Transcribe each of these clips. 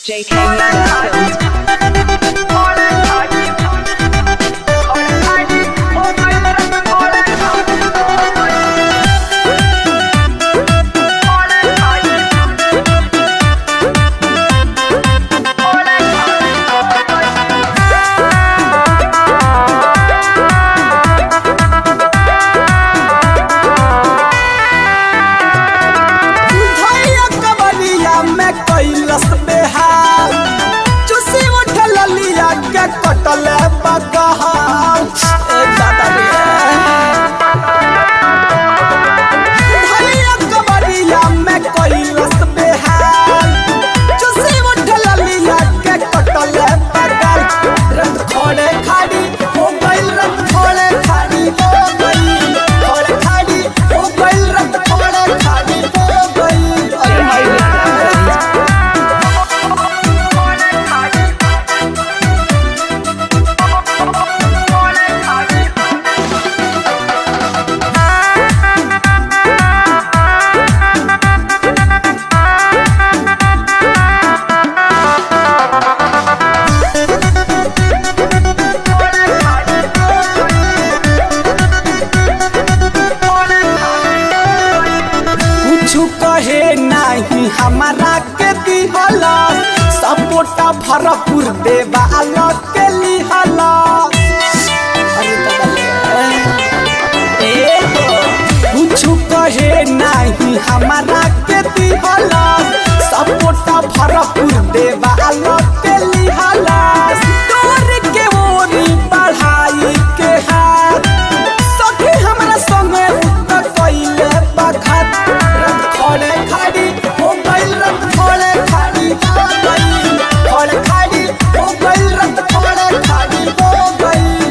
JK Films. कटले बगहाल भैया कबरिया में कैलस बेहाल चुसी उठल लिया के कटले बगल रत खोड़े खाड़ी हो गइल रत खोड़े खाड़ी हो गइल खोड़े खाड़ी हो गइल रत खोड़े खाड़ी हो गइल अरे भाई कहे नहीं हमारा के दिहला सपोटा भरपूर देवा अलग के लिहला कुछ कहे नहीं हमारा के दिहला सपोटा भरपूर देवा अलग के लिहला तोर के ओरी पढ़ाई के हाथ सखी हमरा संगे उतर कइले बखत खोड़े खाड़ी हो गइल रत खोड़े खाड़ी हो गइल खोड़े खाड़ी हो गइल रत खोड़े खाड़ी हो गइल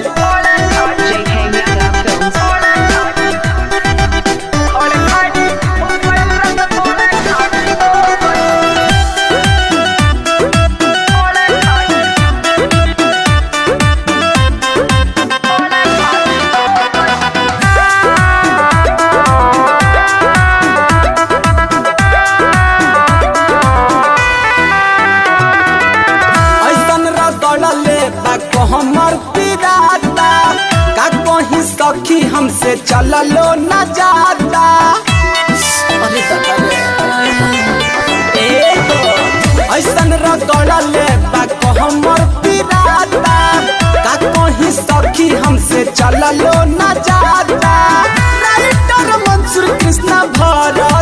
हमर पिराता का कहीं सखी हमसे चललो न जाता अरे ऐसन रगड़ले बा हमर पिराता का कहीं सखी हमसे चललो न जाता राइटर मंसूर कृष्ण भरा